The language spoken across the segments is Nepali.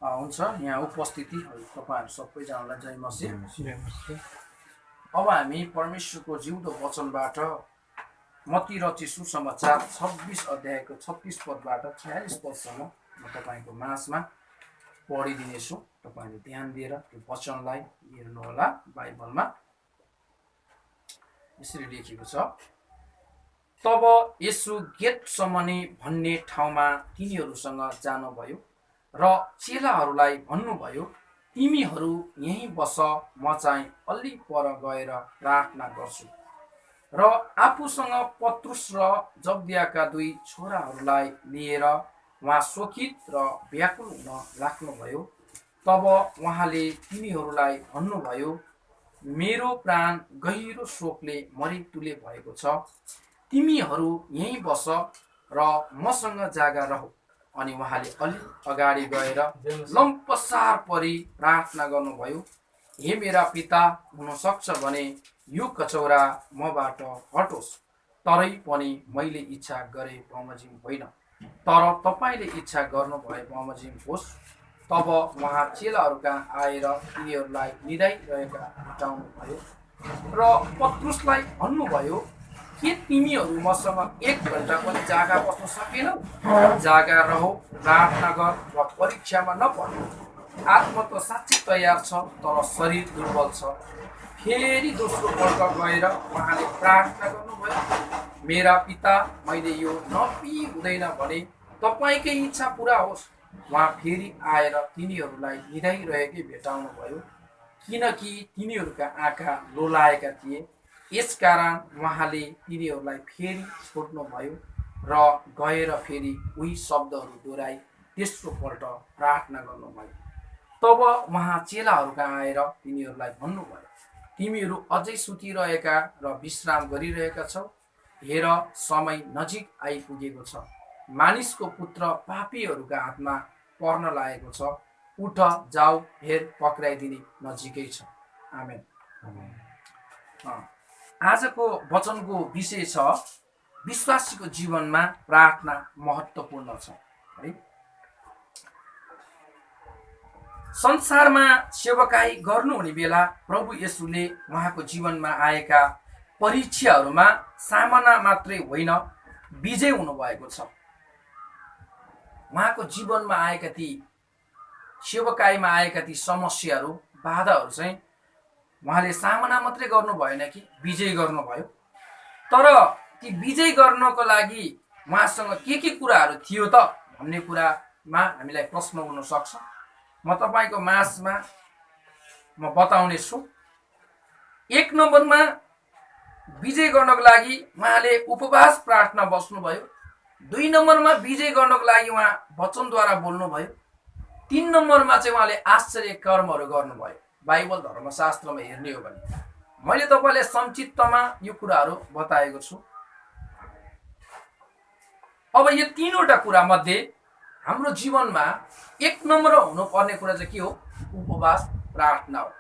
हुन्छ यहाँ उपस्थिति तपाईँहरू सबैजनालाई जय मसीह। नमस्ते। अब हामी परमेश्वरको जिउँदो वचनबाट मत्ती रचित सुसमाचार 26 अध्यायको 36 पदबाट 46 पदसम्म म तपाईँको माझमा पढिदिनेछु। तपाईँले ध्यान दिएर त्यो वचनलाई हेर्नुहोला। बाइबलमा यसरी लेखेको छ, तब यसु गेतसमनी भन्ने ठाउँमा तिनीहरूसँग जानुभयो र चेलाहरूलाई भन्नुभयो, तिमीहरू यहीँ बस, म चाहिँ अलि पर गएर प्रार्थना गर्छु। र आफूसँग पत्रुस र जब्दियाका दुई छोराहरूलाई लिएर उहाँ शोकित र व्याकुल हुन लाग्नुभयो। तब उहाँले तिनीहरूलाई भन्नुभयो, मेरो प्राण गहिरो शोकले मरितुले भएको छ, तिमीहरू यहीँ बस र मसँग जागा रह। अनि उहाँले अलि अगाडि गएर लम्पसार परी प्रार्थना गर्नुभयो, हे मेरा पिता, हुनसक्छ भने यो कचौरा मबाट हटोस्, तरै पनि मैले इच्छा गरे बमोजिम होइन, तर तपाईँले इच्छा गर्नुभए बमोजिम होस्। तब उहाँ चेलाहरूका आएर तिनीहरूलाई निदाइरहेका भेटाउनु भयो र पत्रुसलाई भन्नुभयो, के तिमीहरू मसँग 1 घन्टा पनि जागा बस्न सकेनौ? जागा रहो, प्रार्थना गर र परीक्षामा नपर्। आत्मा त साँच्चै तयार छ, तर शरीर दुर्बल छ। फेरि दोस्रो पल्ट गएर उहाँले प्रार्थना गर्नुभयो, मेरा पिता, मैले यो नपिई हुँदैन भने तपाईँकै इच्छा पुरा होस्। उहाँ फेरि आएर तिनीहरूलाई निदाइरहेकै भेटाउनु भयो, किनकि तिनीहरूका आँखा लोलाएका थिए। यसकारण उहाँले तिनीहरूलाई फेरि छोड्नुभयो र गएर फेरि उही शब्दहरू दोहोऱ्याई तेस्रो पल्ट प्रार्थना गर्नुभयो। तब उहाँ चेलाहरूका आएर तिनीहरूलाई भन्नुभयो, तिमीहरू अझै सुतिरहेका र विश्राम गरिरहेका छौ? हेर, समय नजिक आइपुगेको छ। मानिसको पुत्र पापीहरूका हातमा पर्न लागेको छ। उठ, जाऊ, हेर, पक्राइदिने नजिकै छ। आमेन। आजको वचनको विषय छ, विश्वासीको जीवनमा प्रार्थना महत्त्वपूर्ण छ। है, संसारमा सेवकाई गर्नुहुने बेला प्रभु येशूले उहाँको जीवनमा आएका परीक्षाहरूमा सामना मात्रै होइन, विजय हुनुभएको छ। उहाँको जीवनमा आएका ती सेवकाईमा आएका ती समस्याहरू, बाधाहरू चाहिँ उहाँले सामना मात्रै गर्नु भएन कि विजय गर्नुभयो। तर ती विजय गर्नको लागि उहाँसँग के कुराहरू थियो त भन्ने कुरामा हामीलाई प्रश्न हुन सक्छ। म तपाईँको माझमा म बताउने छु। 1 नम्बरमा विजय गर्नको लागि उहाँले उपवास प्रार्थना बस्नुभयो। 2 नम्बरमा विजय गर्नको लागि उहाँ वचनद्वारा बोल्नुभयो। 3 नम्बरमा चाहिँ उहाँले आश्चर्य कर्महरू गर्नुभयो। बाइबल धर्मशास्त्रमा हेर्ने हो भने मैले तपाईँलाई संक्षिप्तमा यो कुराहरू बताएको छु। अब यो 3वटा कुरा मध्ये हाम्रो जीवनमा 1 नम्बर हुनुपर्ने कुरा चाहिँ के हो? उपवास प्रार्थना हो।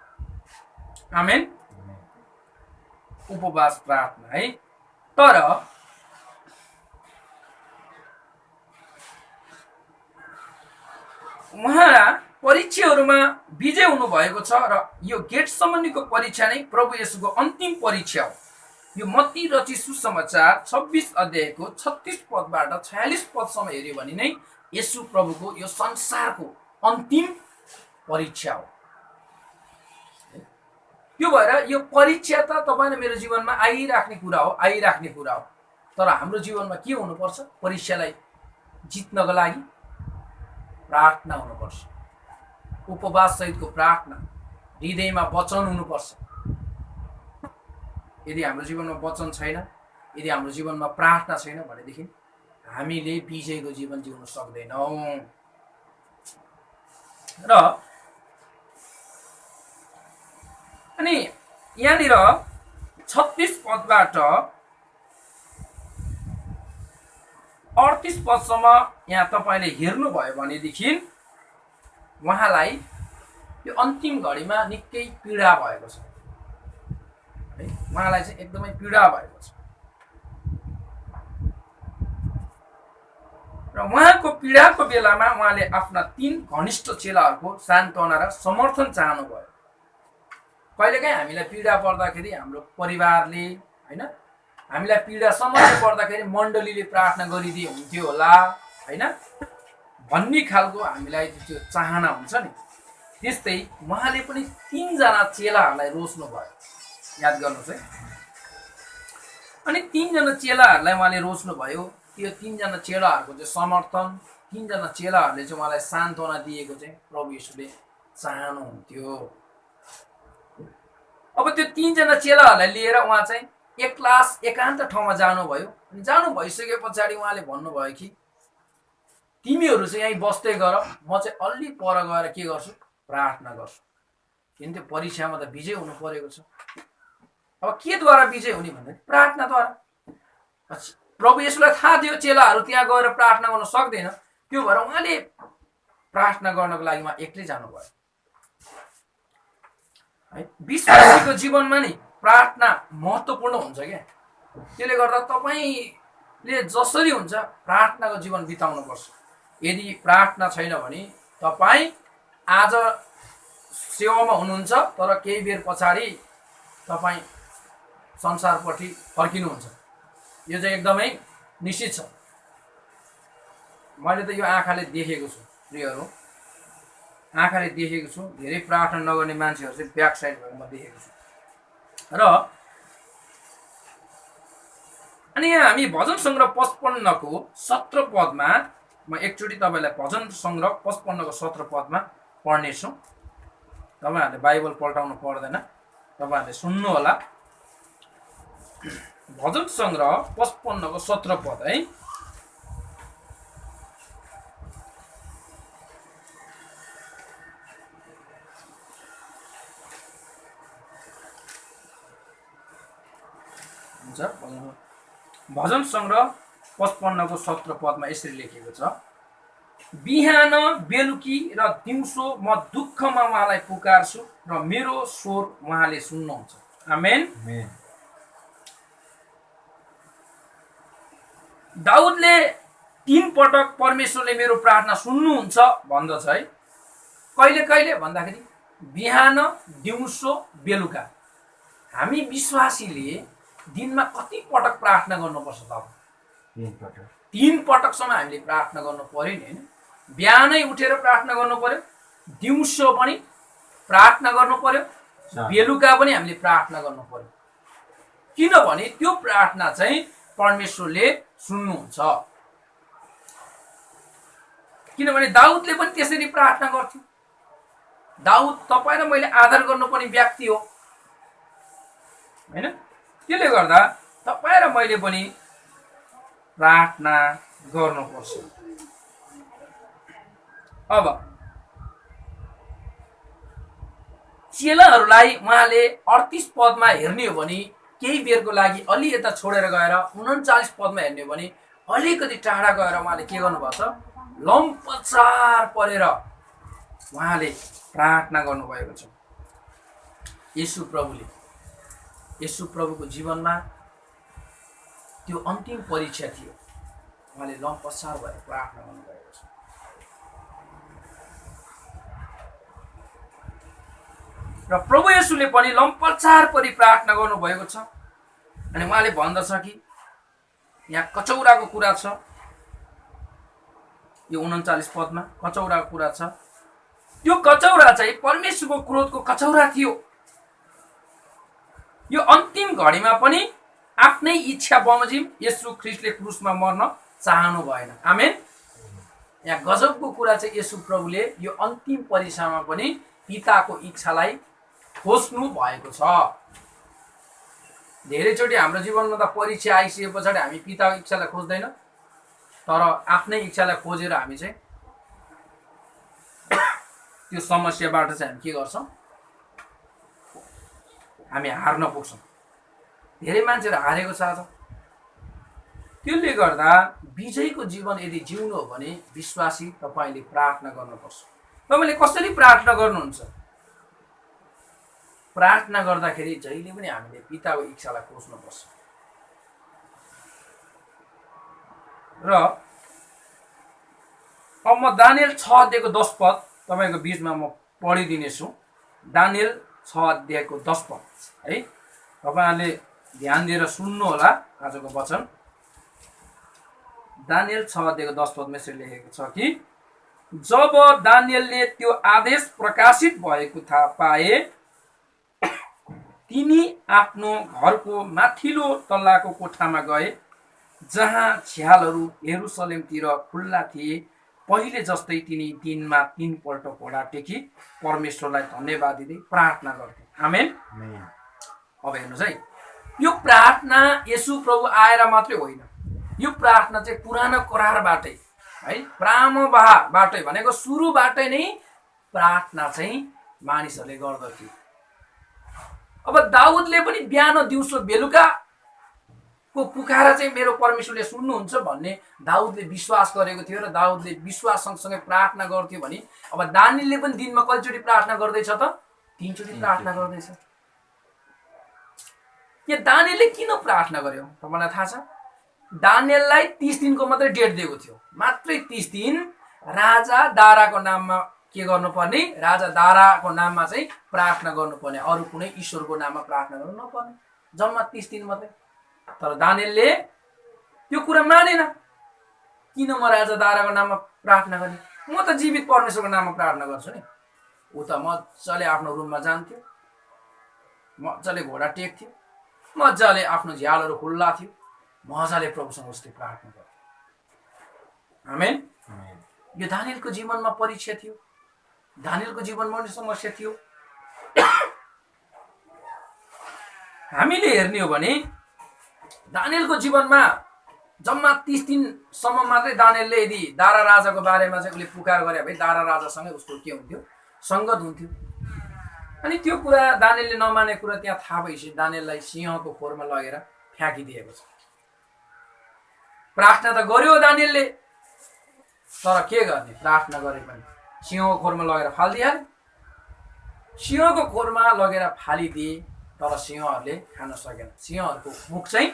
आमेन। उपवास प्रार्थना है। तर उहाँ परीक्षाहरूमा विजय हुनुभएको छ र यो गेटसमनीको परीक्षा नै प्रभु येशूको अन्तिम परीक्षा हो। यो मत्ती रचित सुसमाचार 26 अध्यायको 36 पदबाट 46 पदसम्म हेर्यो भने नै येशू प्रभुको यो संसारको अन्तिम परीक्षा हो। त्यो भएर यो परीक्षा त तपाईँ र मेरो जीवनमा आइराख्ने कुरा हो। तर हाम्रो जीवनमा के हुनुपर्छ? परीक्षालाई जित्नको लागि प्रार्थना हुनुपर्छ। उपवास सहितको प्रार्थना, हृदयमा वचन हुनुपर्छ। यदि हाम्रो जीवनमा वचन छैन, यदि हाम्रो जीवनमा प्रार्थना छैन भनेदेखि हामीले विजयको जीवन जिउन सक्दैनौँ। र अनि यहाँनिर 36 पदबाट 38 पदसम्म यहाँ तपाईँले हेर्नुभयो भनेदेखि उहाँलाई यो अन्तिम घडीमा निकै पीडा भएको छ। है, उहाँलाई चाहिँ एकदमै पीडा भएको छ। र उहाँको पीडाको बेलामा उहाँले आफ्ना 3 घनिष्ठ चेलाहरूको सान्त्वना र समर्थन चाहनुभयो। कहिलेकाहीँ हामीलाई पीडा पर्दाखेरि हाम्रो परिवारले हैन, हामीलाई पीडा समस्या पर्दाखेरि मण्डलीले प्रार्थना गरिदिए हुन्थ्यो होला हैन भन्ने खालको हामीलाई त्यो चाहना हुन्छ नि। त्यस्तै उहाँले पनि 3 जना चेलाहरूलाई रोज्नु भयो। याद गर्नुहोस् है। अनि 3 जना चेलाहरूलाई उहाँले रोज्नु भयो। त्यो 3 जना चेलाहरूको चाहिँ समर्थन, 3 जना चेलाहरूले चाहिँ उहाँलाई सान्त्वना दिएको चाहिँ प्रभु येशूले चाहनुहुन्थ्यो। अब त्यो 3 जना चेलाहरूलाई लिएर उहाँ चाहिँ एक्लास एकान्त ठाउँमा जानुभयो। अनि जानु भइसके पछाडि उहाँले भन्नुभयो कि तिमीहरू चाहिँ यहीँ बस्दै गर, म चाहिँ अलि पर गएर के गर्छु, प्रार्थना गर्छु। किन त्यो परीक्षामा त विजय हुनु परेको छ। अब के द्वारा विजय हुने भन्दा प्रार्थनाद्वारा। प्रभु येशूलाई थाहा थियो चेलाहरू त्यहाँ गएर प्रार्थना गर्न सक्दैन, त्यो भएर उहाँले प्रार्थना गर्नको लागि उहाँ एक्लै जानुभयो है। विश्वासीको जीवनमा नि प्रार्थना महत्त्वपूर्ण हुन्छ क्या। त्यसले गर्दा तपाईले जसरी हुन्छ प्रार्थनाको जीवन बिताउनुपर्छ। यदि प्रार्थना छैन भने तपाईँ आज सेवामा हुनुहुन्छ तर केही बेर पछाडि तपाईँ संसारपट्टि फर्किनुहुन्छ। यो चाहिँ एकदमै निश्चित छ। मैले त यो आँखाले देखेको छु प्रियहरू, आँखाले देखेको छु। धेरै प्रार्थना नगर्ने मान्छेहरू चाहिँ ब्याक साइड भएको म देखेको छु। र अनि यहाँ हामी भजन सङ्ग्रह 55 को 17 पदमा म एकचोटि तपाईँलाई भजन सङ्ग्रह 55 को 17 पदमा पढ्नेछु। तपाईँहरूले बाइबल पल्टाउनु पर्दैन, तपाईँहरूले सुन्नु होला। भजन सङ्ग्रह 55 को 17 पद है। भजन सङ्ग्रह 55 को 17 पदमा यसरी लेखेको छ, बिहान बेलुकी र दिउँसो म दुःखमा उहाँलाई पुकार्छु र मेरो स्वर उहाँले सुन्नुहुन्छ। आमेन। दाउदले 3 पटक परमेश्वरले मेरो प्रार्थना सुन्नुहुन्छ भन्दछ है। कहिले कहिले भन्दाखेरि बिहान, दिउँसो, बेलुका। हामी विश्वासीले दिनमा कति पटक प्रार्थना गर्नुपर्छ त? 3 पटकसम्म हामीले प्रार्थना गर्नु पर्यो नि हैन। बिहानै उठेर प्रार्थना गर्नु पर्यो, दिउँसो पनि प्रार्थना गर्नु पर्यो, बेलुका पनि हामीले प्रार्थना गर्नु पर्यो। किनभने त्यो प्रार्थना चाहिँ परमेश्वरले सुन्नुहुन्छ। किनभने दाउदले पनि त्यसरी प्रार्थना गर्थ्यो। दाउद तपाईँ र मैले आदर गर्नुपर्ने व्यक्ति हो हैन। त्यसले गर्दा तपाईँ र मैले पनि प्रार्थना गर्नुपर्छ। अब चेलाहरूलाई उहाँले 38 पदमा हेर्ने हो भने केही बेरको लागि अलि यता छोडेर गएर 39 पदमा हेर्ने हो भने अलिकति टाढा गएर उहाँले के गर्नुभएको छ, लम्पचार परेर उहाँले प्रार्थना गर्नुभएको छ। येशू प्रभुको जीवनमा त्यो अन्तिम परीक्षा थियो। उहाँले लम्पसार भएर प्रार्थना गर्नुभएको छ। र प्रभु येशूले पनि लम्पसार परि प्रार्थना गर्नुभएको छ। अनि उहाँले भन्दछ कि यहाँ कचौराको कुरा छ। यो 39 पदमा कचौराको कुरा छ। त्यो कचौरा चाहिँ परमेश्वरको क्रोधको कचौरा थियो। यो अन्तिम घडीमा पनि आफ्नै इच्छा बमोजिम येशू ख्रीष्टले क्रुसमा मर्न चाहनु भएन। आमेन। यहाँ गजबको कुरा चाहिँ येशू प्रभुले यो अन्तिम परीक्षामा पनि पिताको इच्छालाई खोज्नु भएको छ। धेरैचोटि हाम्रो जीवनमा त परीक्षा आइसके पछाडि हामी पिताको इच्छालाई खोज्दैन, तर आफ्नै इच्छालाई खोजेर हामी चाहिँ त्यो समस्याबाट चाहिँ हामी के गर्छौँ, हामी हार्न पुग्छौँ। धेरै मान्छेहरू हारेको छ आज। त्यसले गर्दा विजयको जीवन यदि जिउनु हो भने विश्वासी तपाईँले प्रार्थना गर्नुपर्छ। तपाईँले कसरी प्रार्थना गर्नुहुन्छ? प्रार्थना गर्दाखेरि जहिले पनि हामीले पिताको इच्छालाई खोज्नुपर्छ। र अब म दानियल 6 अध्यायको 10 पद तपाईँको बिचमा म पढिदिनेछु। दानियल 6 अध्यायको 10 पद है, तपाईँहरूले ध्यान दिएर सुन्नु होला आजको वचन। दानियल 6 अध्यायको 10 पदमा यसरी लेखेको छ कि जब दानियलले त्यो आदेश प्रकाशित भएको थाहा पाए, तिनी आफ्नो घरको माथिल्लो तल्लाको कोठामा गए, जहाँ झ्यालहरू यरुसलेमतिर खुल्ला थिए। पहिले जस्तै तिनी दिनमा 3 पल्ट घोडा टेकी परमेश्वरलाई धन्यवाद दिँदै प्रार्थना गर्थे। आमेन। अब हेर्नुहोस् है, यो प्रार्थना येशू प्रभु आएर मात्रै होइन, यो प्रार्थना चाहिँ पुरानो करारबाटै है, प्रारम्भबाटै भनेको सुरुबाटै नै प्रार्थना चाहिँ मानिसहरूले गर्दथे। अब दाउदले पनि बिहान दिउँसो बेलुकाको पुकारा चाहिँ मेरो परमेश्वरले सुन्नुहुन्छ भन्ने दाउदले विश्वास गरेको थियो र दाउदले विश्वास सँगसँगै प्रार्थना गर्थ्यो भने अब दानियलले पनि दिनमा कतिचोटि प्रार्थना गर्दैछ त? 3 चोटि प्रार्थना गर्दैछ। यो दानियलले किन प्रार्थना गर्यो तपाईँलाई थाहा छ? दानियललाई 30 दिनको मात्रै डेट दिएको थियो, मात्रै 30 दिन राजा दाराको नाममा के गर्नुपर्ने, राजा दाराको नाममा चाहिँ प्रार्थना गर्नुपर्ने, अरू कुनै ईश्वरको नाममा प्रार्थना गर्नु नपर्ने, जम्मा 30 दिन मात्रै। तर दानियलले त्यो कुरा मानेन। किन म राजा दाराको नाममा प्रार्थना गर्ने, म त जीवित परमेश्वरको नाममा प्रार्थना गर्छु नि। ऊ त मजाले आफ्नो रुममा जान्थ्यो, मजाले घोडा टेक्थ्यो, मजाले आफ्नो झ्यालहरू खुल्ला थियो, मजाले प्रभुसँग उसले प्रार्थना गर्थ्यो। आमेन। यो दानियलको जीवनमा परीक्षा थियो, दानियलको जीवनमा पनि समस्या थियो। हामीले हेर्ने हो भने दानियलको जीवनमा जम्मा 30 दिनसम्म मात्रै दानियलले यदि दारा राजाको बारेमा चाहिँ उसले पुकार गरे भए दारा राजासँगै उसको के हुन्थ्यो, सङ्गत हुन्थ्यो। अनि त्यो कुरा दानियलले नमाने कुरा त्यहाँ थाहा भएपछि दानियललाई सिंहको खोरमा लगेर फ्याँकिदिएको छ। प्रार्थना त गर्यो दानियलले, तर के गर्ने, प्रार्थना गरे पनि सिंहको खोरमा लगेर फालिदिहाल्यो। सिंहको खोरमा लगेर फालिदिए तर सिंहहरूले खान सकेन। सिंहहरूको मुख चाहिँ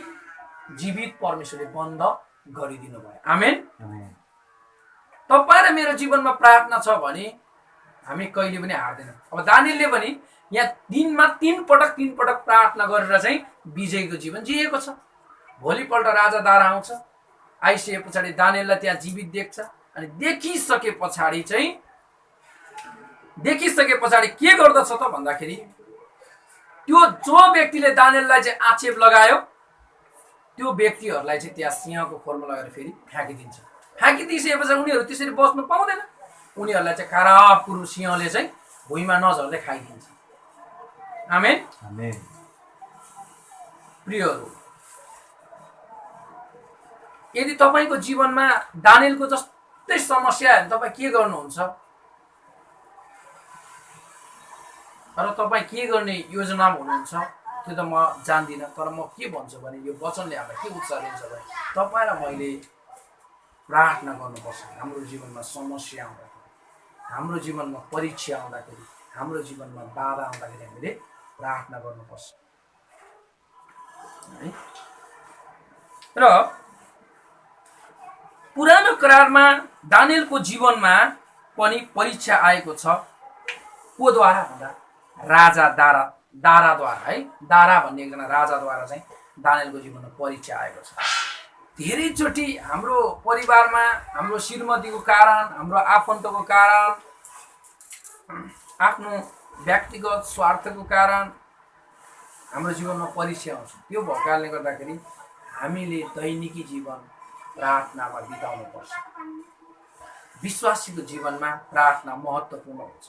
जीवित परमेश्वरले बन्द गरिदिनु भयो। आमेन। तपाईँ र मेरो जीवनमा प्रार्थना छ भने हामी कहिले पनि हार्दैनौँ। अब दानियलले पनि यहाँ दिनमा 3 पटक प्रार्थना गरेर चाहिँ विजयको जीवन जिएको छ। भोलिपल्ट राजा दारा आउँछ, आइसके पछाडि दानियललाई त्यहाँ जीवित देख्छ। अनि देखिसके पछाडि के गर्दछ त भन्दाखेरि त्यो जो व्यक्तिले दानियललाई चाहिँ आक्षेप लगायो त्यो व्यक्तिहरूलाई चाहिँ त्यहाँ सिंहको खोरमा लगेर फेरि फ्याँकिदिन्छ। फ्याँकिदिइसकेपछि उनीहरू त्यसरी बस्नु पाउँदैन, उनीहरूलाई चाहिँ कारापुरु सिंहले चाहिँ भुइँमा नझर्दै खाइदिन्छ। आमेन। प्रियहरू, यदि तपाईँको जीवनमा दानियलको जस्तै समस्या तपाईँ के गर्नुहुन्छ र तपाईँ के गर्ने योजनामा हुनुहुन्छ त्यो त म जान्दिनँ। तर म के भन्छु भने यो वचनले हामीलाई के उत्साह दिन्छ भने तपाईँ र मैले प्रार्थना गर्नुपर्छ। हाम्रो जीवनमा समस्या आउँदाखेरि, हाम्रो जीवनमा परीक्षा आउँदाखेरि, हाम्रो जीवनमा बाधा आउँदाखेरि हामीले प्रार्थना गर्नुपर्छ है। र पुरानो करारमा दानियलको जीवनमा पनि परीक्षा आएको छ। कोद्वारा भन्दा राजा दाराद्वारा है, दारा भन्ने एकजना राजाद्वारा चाहिँ दानियलको जीवनमा परीक्षा आएको छ। धेरैचोटि हाम्रो परिवारमा हाम्रो श्रीमतीको कारण, हाम्रो आफन्तको कारण, आफ्नो व्यक्तिगत स्वार्थको कारण हाम्रो जीवनमा परीक्षा आउँछ। त्यो भएको कारणले गर्दाखेरि हामीले दैनिकी जीवन प्रार्थनामा बिताउनु पर्छ। विश्वासीको जीवनमा प्रार्थना महत्त्वपूर्ण हुन्छ।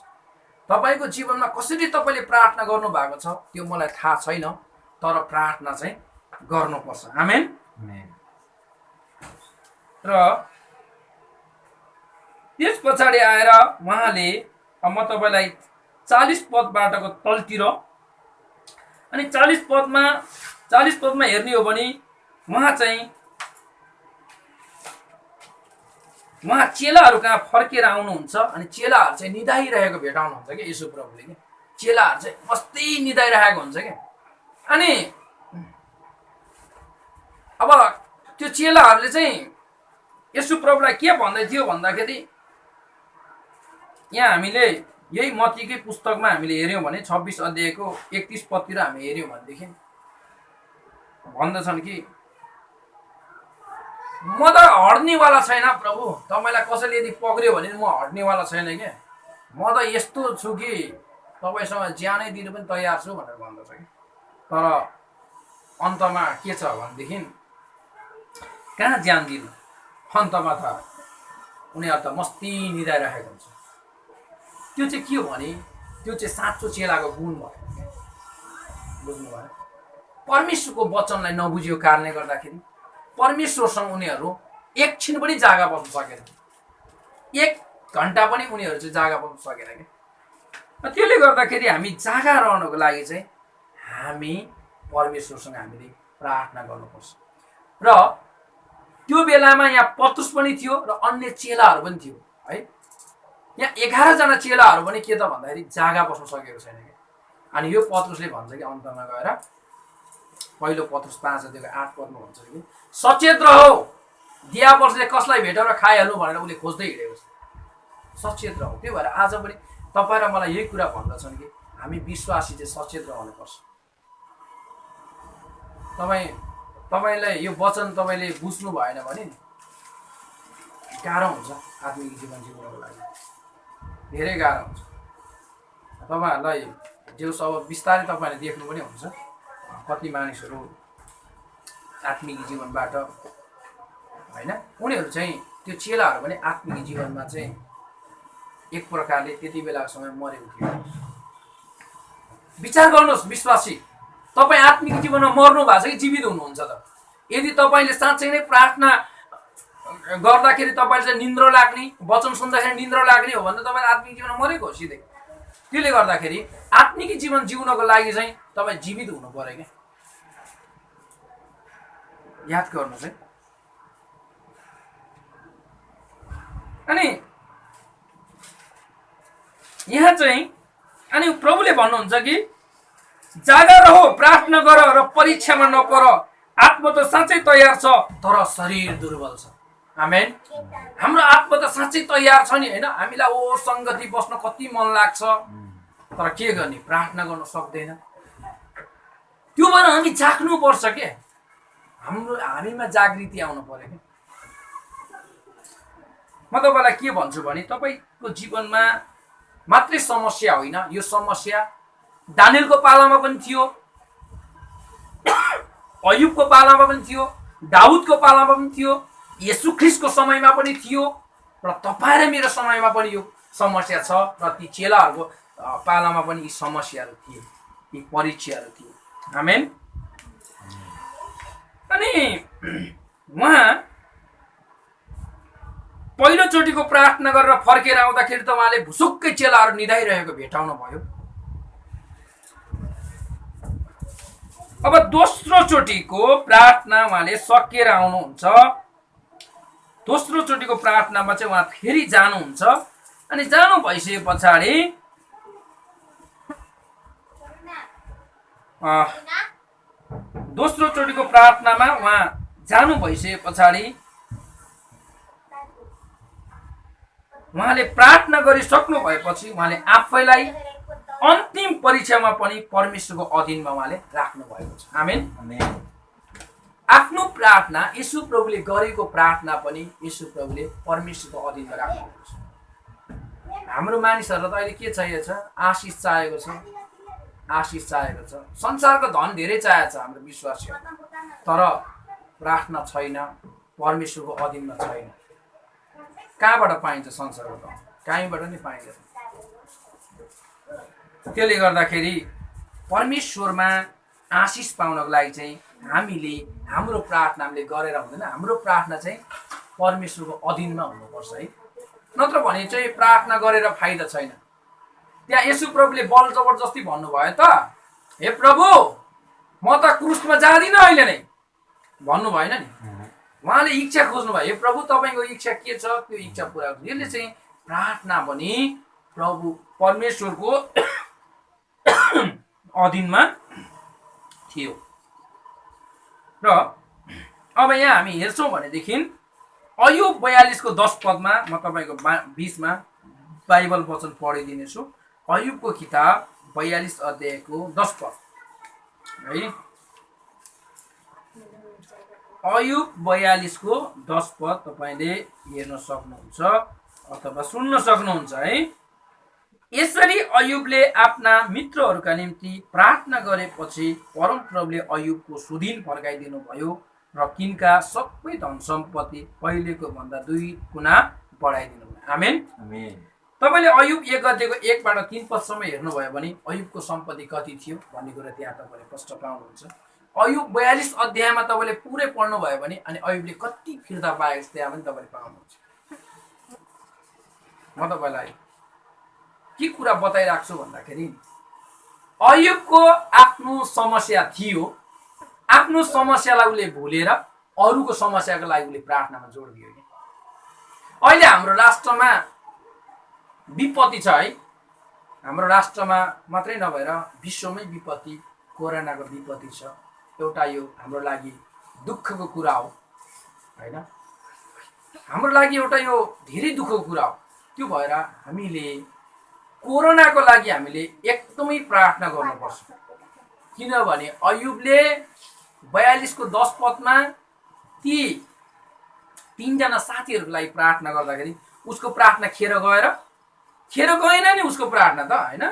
तपाईँको जीवनमा कसरी तपाईँले प्रार्थना गर्नु भएको छ त्यो मलाई थाहा छैन, तर प्रार्थना चाहिँ गर्नुपर्छ। आमेन। र त्यस पछाडि आएर उहाँले, म तपाईँलाई 40 पदबाटको तलतिर, अनि 40 पदमा हेर्ने हो भने उहाँ चेलाहरू कहाँ फर्केर आउनुहुन्छ। अनि चेलाहरू चाहिँ निदाइरहेको भेटाउनुहुन्छ क्या येशू प्रभुले। क्या चेलाहरू चाहिँ मस्तै निदाइरहेको हुन्छ क्या। अनि अब त्यो चेलाहरूले चाहिँ येशू प्रभुलाई के भन्दै थियो भन्दाखेरि यहाँ हामीले यही मत्तीकै पुस्तकमा हामीले हेऱ्यौँ भने 26 अध्यायको 31 पदतिर हामी हेऱ्यौँ भनेदेखि भन्दछन् कि म त हट्नेवाला छैन प्रभु, तपाईँलाई कसैले यदि पक्रियो भने म हट्नेवाला छैन क्या, म त यस्तो छु कि तपाईँसँग ज्यानै दिनु पनि तयार छु भनेर भन्दछ कि। तर अन्तमा के छ भनेदेखि कहाँ ज्यान दिनु, अन्तमा त उनीहरू त मस्ती निदाइरहेको हुन्छ। त्यो चाहिँ के हो भने त्यो चाहिँ साँचो चेलाको गुण भयो, बुझ्नुभयो। परमेश्वरको वचनलाई नबुझेको कारणले गर्दाखेरि परमेश्वरसँग उनीहरू एकछिन पनि जागा बस्न सकेन, 1 घन्टा पनि उनीहरू चाहिँ जागा बस्न सकेन क्या। त्यसले गर्दाखेरि हामी जागा रहनको लागि चाहिँ हामी परमेश्वरसँग हामीले प्रार्थना गर्नुपर्छ। र त्यो बेलामा यहाँ पत्रुस पनि थियो र अन्य चेलाहरू पनि थियो है। यहाँ 11 जना चेलाहरू पनि के त भन्दाखेरि जागा बस्न सकेको छैन क्या। अनि यो पत्रुसले भन्छ कि अन्तमा गएर पहिलो पत्रुस 5 अध्यायको 8 पदमा भन्छ कि सचेत रहो, दियावल्सले कसलाई भेटेर खाइहाल्नु भनेर उसले खोज्दै हिँडेको छ। सचेत रहो। त्यो भएर आज पनि तपाईँ र मलाई यही कुरा भन्दछन् कि हामी विश्वासी चाहिँ सचेत रहनुपर्छ। तपाईँलाई यो वचन तपाईँले बुझ्नु भएन भने गाह्रो हुन्छ, आत्मिक जीवन जिउनको लागि धेरै गाह्रो हुन्छ। तपाईँहरूलाई जेउस अब बिस्तारै तपाईँले देख्नु पनि हुन्छ कति मानिसहरू आत्मिक जीवनबाट होइन, उनीहरू चाहिँ त्यो चेलाहरू पनि आत्मिक जीवनमा चाहिँ एक प्रकारले त्यति बेलाको समय मरेको थियो। विचार गर्नुहोस् विश्वासी, तपाईँ आत्मिक जीवनमा मर्नु भएको छ कि जीवित हुनुहुन्छ त? यदि तपाईँले साँच्चै नै प्रार्थना गर्दाखेरि तपाईँले चाहिँ निन्द्रो लाग्ने, वचन सुन्दाखेरि निन्द्रो लाग्ने हो भने त तपाईँ आत्मिक जीवनमा मरेको हो सिधै। त्यसले गर्दाखेरि आत्मिक जीवन जिउनको लागि चाहिँ तपाईँ जीवित हुनु पर्यो क्या। याद गर्नुहोस् है। अनि यहाँ चाहिँ अनि प्रभुले भन्नुहुन्छ कि जागा रहो, प्रार्थना गर र परीक्षामा नपर, आत्मा त साँच्चै तयार छ तर शरीर दुर्बल छ। आमेन। हाम्रो आत्मा त साँच्चै तयार छ नि होइन, हामीलाई ओ सङ्गति बस्न कति मन लाग्छ, तर के गर्ने, प्रार्थना गर्न सक्दैन। त्यो भएर हामी जाग्नु पर्छ के, हामीमा जागृति आउनु पर्यो कि। म तपाईँलाई के भन्छु भने तपाईँको जीवनमा मात्रै समस्या होइन, यो समस्या दानियलको पालामा पनि थियो, अयुबको पालामा पनि थियो, दाउदको पालामा पनि थियो, येशू ख्रीष्टको समयमा पनि थियो र तपाईँ र मेरो समयमा पनि यो समस्या छ र ती चेलाहरूको पालामा पनि यी समस्याहरू थिए, यी परीक्षाहरू थिए। आमेन। अनि उहाँ पहिलोचोटिको प्रार्थना गरेर फर्केर आउँदाखेरि त उहाँले भुसुक्कै चेलाहरू निधाइरहेको भेटाउनु भयो। अब दोस्रो चोटिको प्रार्थना उहाँले सकेर आउनुहुन्छ। दोस्रो चोटिको प्रार्थनामा चाहिँ उहाँ फेरि जानुहुन्छ। अनि जानु भइसके पछाडि दोस्रो चोटिको प्रार्थनामा उहाँ जानु भइसके पछाडि उहाँले प्रार्थना गरिसक्नु भएपछि उहाँले आफैलाई अन्तिम परीक्षामा पनि परमेश्वरको अधीनमा उहाँले राख्नु भएको छ। आमेन। आफ्नो प्रार्थना येशू प्रभुले गरेको प्रार्थना पनि येशू प्रभुले परमेश्वरको अधीनमा राख्नु भएको छ। हाम्रो मानिसहरूलाई त अहिले के चाहिएको छ? आशिष चाहिएको छ, आशिष चाहिएको छ। संसारको धन धेरै चाहिएको छ हाम्रो विश्वासीहरू, तर प्रार्थना छैन, परमेश्वरको अधीनमा छैन। कहाँबाट पाइन्छ संसारको धन? कहीँबाट नि पाइँदैन। त्यसले गर्दाखेरि परमेश्वरमा आशिष पाउनको लागि चाहिँ हामीले हाम्रो प्रार्थना हामीले गरेर हुँदैन, हाम्रो प्रार्थना चाहिँ परमेश्वरको अधीनमा हुनुपर्छ है। नत्र भने चाहिँ प्रार्थना गरेर फाइदा छैन। त्यहाँ येशू प्रभुले बल जबरजस्ती भन्नुभयो त, हे प्रभु म त क्रुसमा जाँदिनँ अहिले नै भन्नु भएन नि। उहाँले इच्छा खोज्नु भयो, हे प्रभु तपाईँको इच्छा के छ त्यो इच्छा पुरा गर्नु। यसले चाहिँ प्रार्थना पनि प्रभु परमेश्वरको अधीनमा थियो। र अब यहाँ हामी हेर्छौँ भनेदेखि अयुब 42 को 10 पदमा म तपाईँको 20मा बाइबल वचन पढिदिनेछु। अयुबको किताब 42 अध्यायको 10 पद है। अयुब 42 को 10 पद तपाईले हेर्न सक्नुहुन्छ अथवा सुन्न सक्नुहुन्छ है। यसरी अयुबले आफ्ना मित्रहरूका निम्ति प्रार्थना गरेपछि परमप्रभुले अयुबको सुदिन फर्काइदिनु भयो र तिनका सबै धन सम्पत्ति पहिलेको भन्दा 2 गुणा बढाइदिनु भयो। आमेन। तपाईले अयुब 1 अध्यायको 1 बाट 3 पदसम्म हेर्नुभयो भने अयुबको सम्पत्ति कति थियो भन्ने कुरा त्यहाँ तपाईले स्पष्ट पाउनुहुन्छ। अयुब 42 अध्यायमा तपाईले पुरै पढ्नु भयो भने अनि अयुबले कति फिर्ता पाएको त्यहाँ पनि तपाईले पाउनुहुन्छ। म तपाईलाई के कुरा बताइराख्छु भन्दाखेरि अयुबको आफ्नो समस्या थियो। आफ्नो समस्यालाई उसले भुलेर अरूको समस्याको लागि उसले प्रार्थनामा जोड दियो। अहिले हाम्रो राष्ट्रमा विपत्ति छ है। हाम्रो राष्ट्रमा मात्रै नभएर विश्वमै विपत्ति, कोरोनाको विपत्ति छ। एउटा यो हाम्रो लागि दुःखको कुरा हो हैन। हाम्रो लागि एउटा यो धेरै दुःखको कुरा हो। त्यो भएर हामीले कोरोनाको लागि हामीले एकदमै प्रार्थना गर्नुपर्छ। किनभने अयुबले 42 को 10 पदमा ती 3 जना साथीहरूको लागि प्रार्थना गर्दाखेरि उसको प्रार्थना खेर गएन नि उसको प्रार्थना त हैन।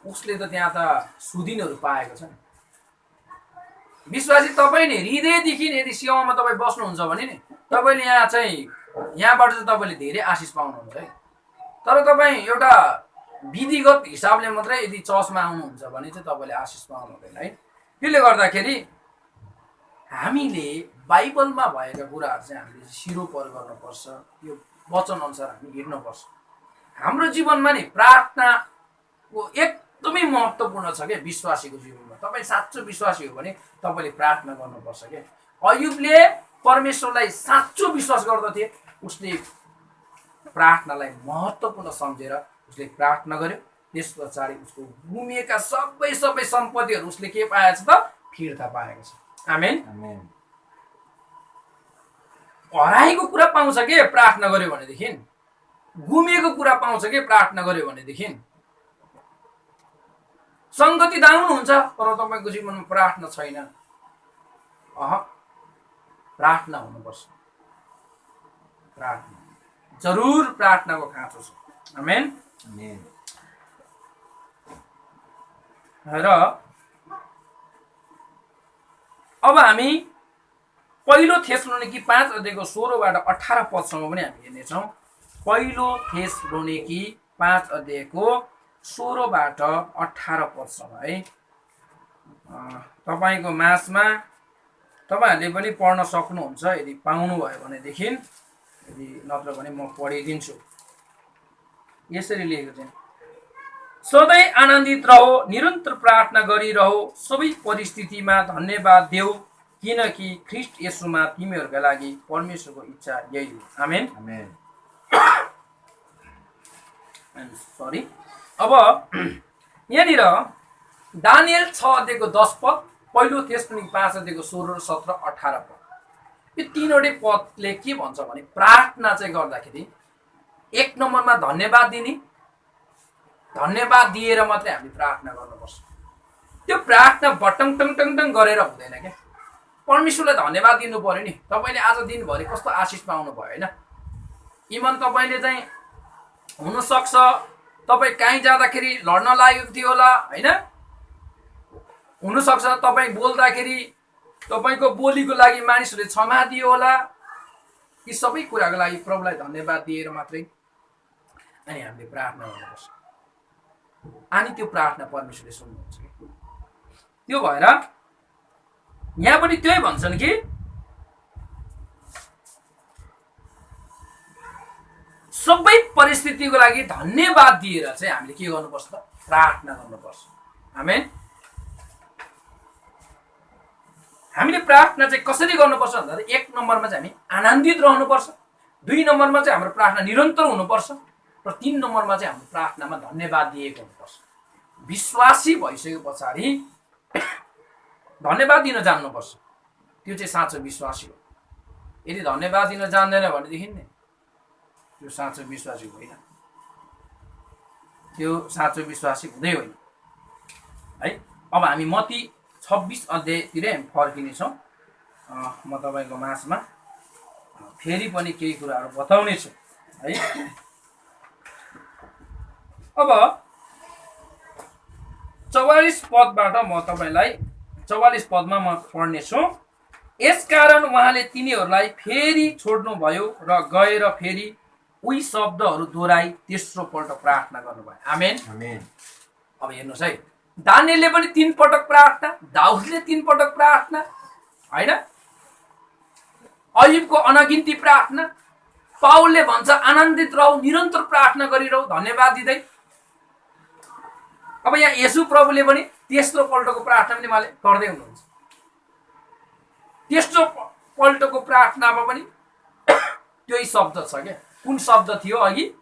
उसले त त्यहाँ त सुदिनहरू पाएको छ नि। विश्वासी तपाईँ नि हृदयदेखि यदि सेवामा तपाईँ बस्नुहुन्छ भने नि तपाईले यहाँबाट चाहिँ तपाईले धेरै आशिष पाउनुहुन्छ है। तर तपाईँ एउटा विधिगत हिसाबले मात्रै यदि चर्चमा आउनुहुन्छ भने चाहिँ तपाईले आशिष पाउनु हुँदैन है। त्यसले गर्दाखेरि हामीले बाइबलमा भएका कुराहरू चाहिँ हामीले सिरोपर गर्नुपर्छ। यो वचन अनुसार हामी हिँड्नुपर्छ। हाम्रो जीवनमा नि प्रार्थनाको एकदमै महत्त्वपूर्ण छ क्या विश्वासीको जीवनमा। तपाईँ साँचो विश्वासी हो भने तपाईले प्रार्थना गर्नुपर्छ क्या। अयुबले परमेश्वरलाई साँचो विश्वास गर्दथे। उसले प्रार्थनालाई महत्त्वपूर्ण सम्झेर उसले प्रार्थना गर्यो। त्यस पछाडि उसको गुमिएका सबै सम्पत्तिहरू उसले के पाएछ त फिर्ता पाएको छ। आमेन। हराएको कुरा पाउँछ के प्रार्थना गर्यो भनेदेखि। गुमिएको कुरा पाउँछ के प्रार्थना गर्यो भनेदेखि। संगति दाउनु हुन्छ तर तपाईको जीवनमा प्रार्थना छैन। प्रार्थना हुनुपर्छ। प्रार्थना जरुर प्रार्थनाको खाँचो छ। आमेन। र अब हामी पहिलो थेसलोनिकी 5 अध्यायको 16 बाट 18 पदसम्म पनि हामी हेर्नेछौँ। पहिलो थेसलोनिकी 5 अध्यायको 16 बाट 18 पदसम्म है। तपाईको माझमा तपाईहरुले पनि पढ्न सक्नुहुन्छ यदि पाउनु भयो भनेदेखि। यदि नत्र भने म पढिदिन्छु। यसरी लेखेको छ, सधैँ आनन्दित रहो, निरन्तर प्रार्थना गरिरहो, सबै परिस्थितिमा धन्यवाद देऊ किनकि ख्रीष्ट येशूमा तिमीहरूका लागि परमेश्वरको इच्छा यही हो। आमेन। सरी। अब यहाँनिर दानियल 6 अध्यायको 10 पद, पहिलो थेसलोनिकी 5 अध्यायको 16, 17, 18 पद। यो तीनवटै पदले के भन्छ भने प्रार्थना चाहिँ गर्दाखेरि 1 नम्बरमा धन्यवाद दिने। धन्यवाद दिएर मात्रै हामी प्रार्थना गर्नुपर्छ। त्यो प्रार्थना बटङ टङ टङ टङ गरेर हुँदैन क्या। परमेश्वरलाई धन्यवाद दिनु पर्यो नि। तपाईले आज दिनभरि कस्तो आशिष पाउनु भयो हैन। इभन तपाईले चाहिँ हुन सक्छ तपाई कहीँ जाँदाखेरि लड्न लागेको थियो होला हैन। हुन सक्छ तपाई बोल्दाखेरि तपाईको बोलीको लागि मानिसहरूले क्षमा दियो होला। यी सबै कुराको लागि प्रभुलाई धन्यवाद दिएर मात्रै अनि हामीले प्रार्थना गर्नुपर्छ। अनि त्यो प्रार्थना परमेश्वरले सुन्नुहुन्छ। त्यो भएर यहाँ पनि त्यही भन्छन् कि सबै परिस्थितिको लागि धन्यवाद दिएर चाहिँ हामीले के गर्नुपर्छ त प्रार्थना गर्नुपर्छ। आमेन। हामीले प्रार्थना चाहिँ कसरी गर्नुपर्छ भन्दा 1 नम्बरमा चाहिँ हामी आनन्दित रहनुपर्छ। 2 नम्बरमा चाहिँ हाम्रो प्रार्थना निरन्तर हुनुपर्छ र 3 नम्बरमा चाहिँ हाम्रो प्रार्थनामा धन्यवाद दिएको हुनुपर्छ। विश्वासी भइसके पछाडि धन्यवाद दिन जान्नुपर्छ। त्यो चाहिँ साँचो विश्वासी हो। यदि धन्यवाद दिन जान्दैन भनेदेखि नि त्यो साँचो विश्वासी होइन। त्यो साँचो विश्वासी हुँदै होइन है। अब हामी मत्ती 26 अध्यायतिरै हामी फर्किनेछौँ। म तपाईँको माझमा फेरि पनि केही कुराहरू बताउने छु है। अब 44 पदबाट म तपाईँलाई 44 पदमा म पढ्नेछु। यसकारण उहाँले तिनीहरूलाई फेरि छोड्नुभयो र गएर फेरि उही शब्दहरू दोहोऱ्याई तेस्रो पल्ट प्रार्थना गर्नुभयो। आमेन। अब हेर्नुहोस् है, दानियलले पनि 3 पटक प्रार्थना, दाउदले 3 पटक प्रार्थना होइन, अयुबको अनगिन्ती प्रार्थना, पाउलले भन्छ आनन्दित रहौ, निरन्तर प्रार्थना गरिरहौ, धन्यवाद दिँदै। अब यहाँ येशू प्रभुले पनि तेस्रो पल्टको प्रार्थना पनि उहाँले गर्दै हुनुहुन्छ। तेस्रो पल्टको प्रार्थनामा पनि त्यही शब्द छ क्या। कुन शब्द थियो अघि?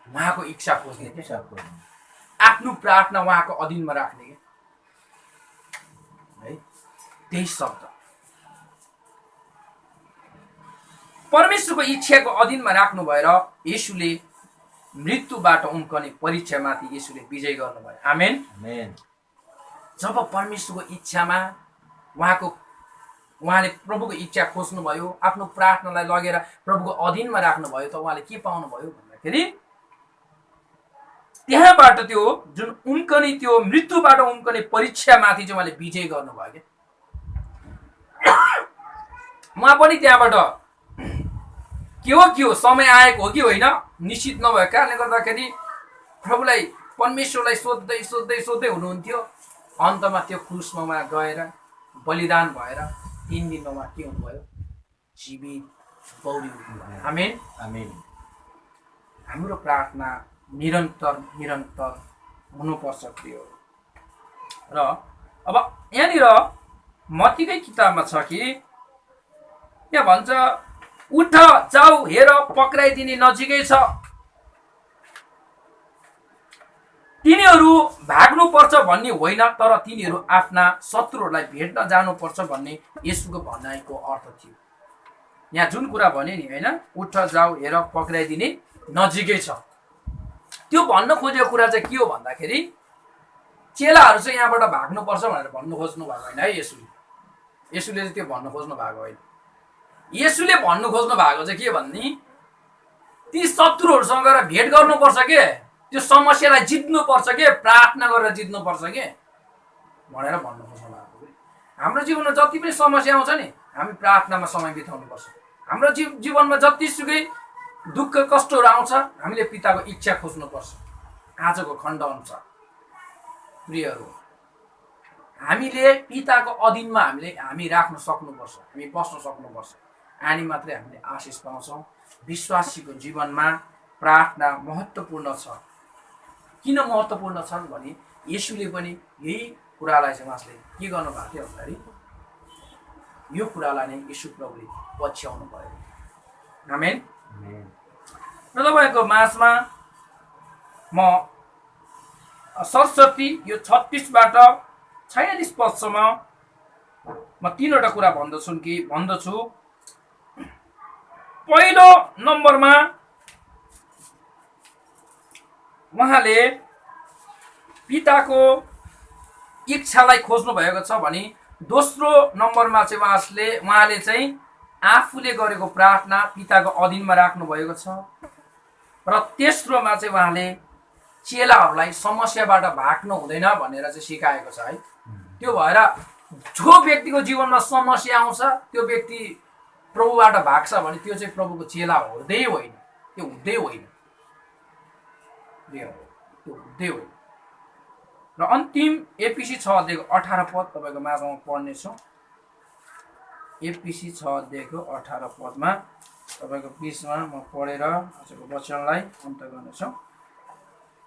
उहाँको इच्छा खोज्ने, आफ्नो प्रार्थना उहाँको अधीनमा राख्ने है, त्यही शब्द परमेश्वरको इच्छाको अधीनमा राख्नु भएर येशूले मृत्युबाट उम्कने परीक्षामाथि येशूले विजय गर्नुभयो। आमेन। जब परमेश्वरको इच्छामा उहाँले प्रभुको इच्छा खोज्नुभयो, आफ्नो प्रार्थनालाई लगेर प्रभुको अधीनमा राख्नुभयो, त उहाँले के पाउनुभयो भन्दाखेरि त्यहाँबाट त्यो जुन उम्कने, त्यो मृत्युबाट उम्कने परीक्षामाथि चाहिँ उहाँले विजय गर्नुभयो क्या। उहाँ पनि त्यहाँबाट के हो समय आएको हो कि होइन निश्चित नभएको कारणले गर्दाखेरि प्रभुलाई, परमेश्वरलाई सोध्दै हुनुहुन्थ्यो। अन्तमा त्यो क्रुसमा उहाँ गएर बलिदान भएर 3 दिनमा उहाँ के हुनुभयो? जीवित बौरी उठ्नुभयो। आमेन। हाम्रो प्रार्थना निरन्तर हुनुपर्छ प्रिय। र अब यहाँनिर मत्तीकै किताबमा छ कि यहाँ भन्छ उठ जाऊ, हेर पक्राइदिने नजिकै छ। तिनीहरू भाग्नुपर्छ भन्ने होइन, तर तिनीहरू आफ्ना शत्रुहरूलाई भेट्न जानुपर्छ भन्ने येशूको भनाइको अर्थ थियो। यहाँ जुन कुरा भने नि होइन, उठ जाऊ, हेर पक्राइदिने नजिकै छ, त्यो भन्न खोजेको कुरा चाहिँ के हो भन्दाखेरि चेलाहरू चाहिँ यहाँबाट भाग्नुपर्छ भनेर भन्नु खोज्नु भएको होइन है। येशूले चाहिँ त्यो भन्न खोज्नु भएको होइन। येशूले भन्नु खोज्नु भएको चाहिँ के भन्ने, ती शत्रुहरूसँग गएर भेट गर्नुपर्छ के, त्यो समस्यालाई जित्नुपर्छ के, प्रार्थना गरेर जित्नुपर्छ के भनेर भन्नु खोज्नु भएको। हाम्रो जीवनमा जति पनि समस्या आउँछ नि, हामी प्रार्थनामा समय बिताउनुपर्छ। हाम्रो जीवनमा जतिसुकै दुःख कष्टहरू आउँछ, हामीले पिताको इच्छा खोज्नुपर्छ। आजको खण्ड अनुसार प्रियहरू, हामीले पिताको अधीनमा हामी राख्न सक्नुपर्छ, हामी बस्न सक्नुपर्छ। अनि मात्रै हामीले आशिष पाउँछौँ। विश्वासीको जीवनमा प्रार्थना महत्त्वपूर्ण छ। किन महत्त्वपूर्ण छन् भने येशूले पनि यही कुरालाई चाहिँ उहाँले के गर्नुभएको थियो भन्दाखेरि यो कुरालाई नै येशू प्रभुले पछ्याउनु भयो। आमेन। र तपाईँको माझमा म सरस्वती यो 36बाट 46 पदसम्म म 3वटा कुरा भन्दछु। पहिलो नम्बरमा उहाँले पिताको इच्छालाई खोज्नु भएको छ भने दोस्रो नम्बरमा चाहिँ उहाँले चाहिँ आफूले गरेको प्रार्थना पिताको अधीनमा राख्नु भएको छ। र तेस्रोमा चाहिँ उहाँले चेलाहरूलाई समस्याबाट भाग्नु हुँदैन भनेर चाहिँ सिकाएको छ है। त्यो भएर जो व्यक्तिको जीवनमा समस्या आउँछ त्यो व्यक्ति प्रभुबाट भाग्छ भने त्यो चाहिँ प्रभुको चेला हुँदै होइन, त्यो हुँदै होइन। र अन्तिम एफिसी 6 अध्यायको 18 पद तपाईँको माझमा पढ्नेछु। एफिसी 6 अध्यायको 18 पदमा तपाईँको बिचमा म पढेर आजको वचनलाई अन्त गर्नेछु।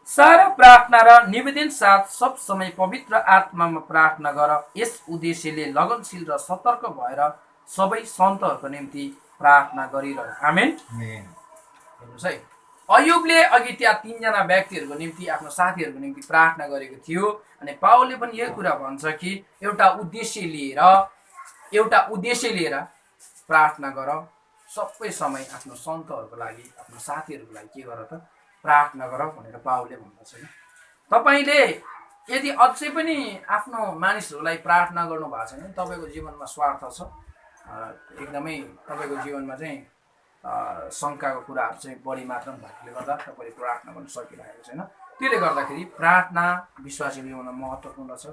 सारा प्रार्थना र निवेदन साथ सब समय पवित्र आत्मामा प्रार्थना गर, यस उद्देश्यले लगनशील र सतर्क भएर सबै सन्तहरूको निम्ति प्रार्थना गरिरह। आमेन। हेर्नुहोस् है, अयुबले अघि त्यहाँ 3 जना व्यक्तिहरूको निम्ति, आफ्नो साथीहरूको निम्ति प्रार्थना गरेको थियो। अनि पावलले पनि यही कुरा भन्छ कि एउटा उद्देश्य लिएर प्रार्थना गर, सबै समय आफ्नो सन्तहरूको लागि, आफ्नो साथीहरूको लागि के गर त प्रार्थना गर भनेर पावलले भन्दछ हैन। तपाईले यदि अझै पनि आफ्नो मानिसहरूलाई प्रार्थना गर्नु भएको छैन, तपाईँको जीवनमा स्वार्थ छ, एकदमै तपाईँको जीवनमा चाहिँ शङ्काको कुराहरू चाहिँ बढी मात्रामा भएकोले गर्दा तपाईँले प्रार्थना गर्न सकिरहेको छैन। त्यसले गर्दाखेरि प्रार्थना विश्वासीको जीवनमा महत्त्वपूर्ण छ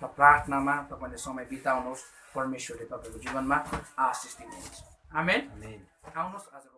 र प्रार्थनामा तपाईँले समय बिताउनुहोस्, परमेश्वरले तपाईँको जीवनमा आशिष दिनुहुन्छ। आमेन। आउनुहोस् आजको